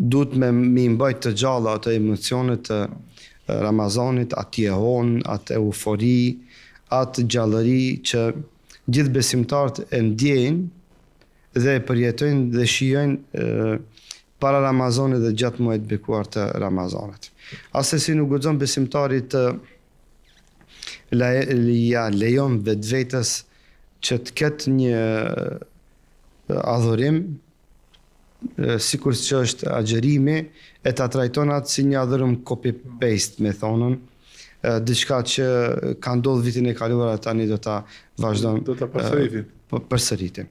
duhet me mbajt të gjalla ato emocionet të Ramazanit, atë jehon, atë eufori, atë gjallëri që gjithë besimtarët e ndjejnë dhe e përjetojnë dhe shijojnë para Ramazanit dhe gjatë muajit bekuar të Ramazanit. Asesi nuk guxon besimtarit të lejon vetvetes që të ketë një adhurim sikur që është agjerimi e ta trajton atë si një adhurim copy-paste me thonën, diçka që ka ndodhur vitin e kaluar tani do ta vazhdon, do ta përsëritin.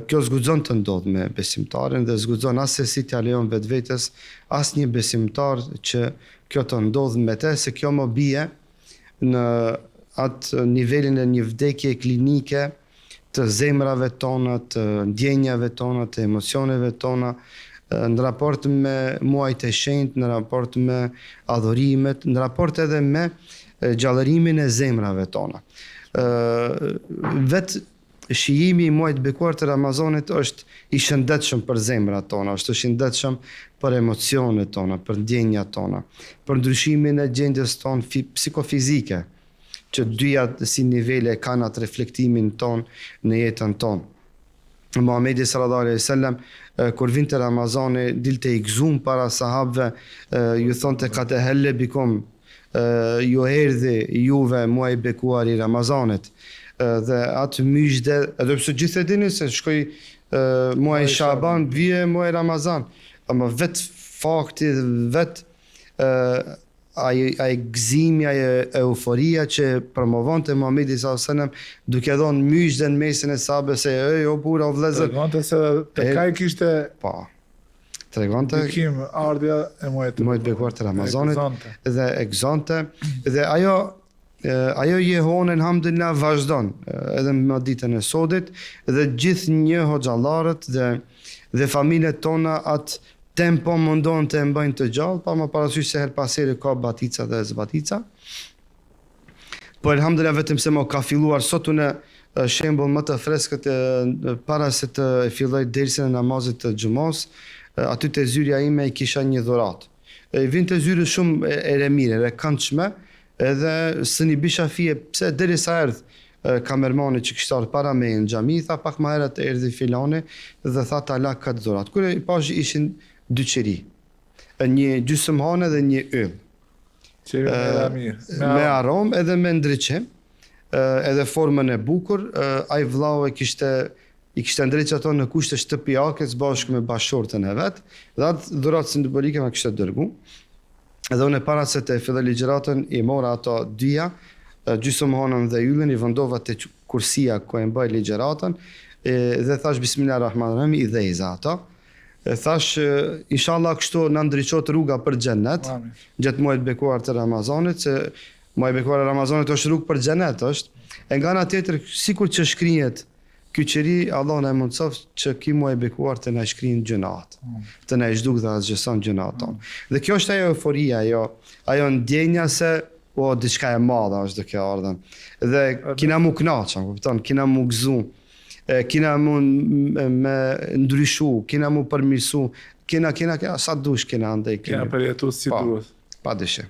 Kjo zguxon të ndodh me besimtarin dhe zguxon asesi t'ja lejon vetvetes asnjë besimtar që kjo të ndodh me te, se kjo më bie në atë nivelin e një vdekje klinike të zemrave tona, të ndjenjave tona, të emocioneve tona, në raport me muajt e shenjtë, në raport me adhurimet, në raport edhe me gjallërimin e zemrave tona. Vetë shijimi i muajit bekuar të Ramazanit është i shëndetshëm për zemrat tona, është i shëndetshëm për emocionet tona, për ndjenjat tona, për ndryshimin e gjendjes tonë psikofizike, që dyja si nivele kanë atë reflektimin ton në jetën tonë. Muhamedi sallallahu alaihi wasallam kur vinte Ramazani dilte i gëzuar para sahabëve, ju thonte ka të helle bikum, ju erdhi juve muaji bekuar i Ramazanit, dhe atë myshde, edhe pse gjithë e dini se shkoi muaji Shaban, vije muaji Ramazan, ama vetë fakti, vetë ai gëzimi, ai euforia që promovonte Muhamedi sallallahu alaihi wasallam duke dhënë myshde në mesin e sahabëve se o burra o vëllezër. Tregonte se tek ai kishte tregonte ardha e muajit bekuar të Ramazanit dhe e gëzonte dhe ajo jehon elhamdulillah vazhdon edhe më ditën e sodit dhe gjithë një hoxhallarët dhe familjet tona atë tempo mundon të mbajnë të gjallë, pa më parasysh se her pas here ka batica dhe zbatica. Po elhamdulillah vetëm se më ka filluar sot unë shembull më të freskët para se të filloj dersën e namazit të xumos, aty te zyrja ime i kisha një dhuratë. Vinte zyre shumë e remire, e këndshme, edhe sëni bisha fije pse derisa erdh kamermani që kishte ardhur para me në xhami, tha pak më herët erdhi filani dhe tha ta la këtë dhuratë. Kur i pash ishin dy qeri, një gjysmëhane dhe një yll. Me aromë edhe me ndriçim, edhe formën e bukur, ai vllau i kishte ndriçë ato në kushte shtëpiake bashkë me bashortën e vet, dhe atë dhuratë simbolike ma kishte dërgu. Edhe unë para se të filloj ligjëratën i mora ato dyja, gjysmëhanën dhe yllin, i vendova te kursia ku e mbaj ligjëratën, dhe thash bismillahirrahmanirrahim, i dheza ato. Thash, inshallah kështu na ndriçohet rruga për xhenet, gjatë muajit bekuar të Ramazanit, se muaji bekuar të Ramazanit është rrugë për xhenet është. E nga ana tjetër, sikur që shkrihet ky qeri, Allah na mundsof që ky muaj bekuar të na shkrijnë gjunat, të na zhduk dhe azhëson gjunat tonë. Dhe kjo është ajo euforia, ajo ndjenja se diçka e madhe është duke ardhur. Dhe kina mu kënaqur, kupton, kina mu gëzu. Kina mu me ndryshu, kina mu përmirësu, kina sa dush kina andej. Kina përjetu si duhet. Pa dyshe.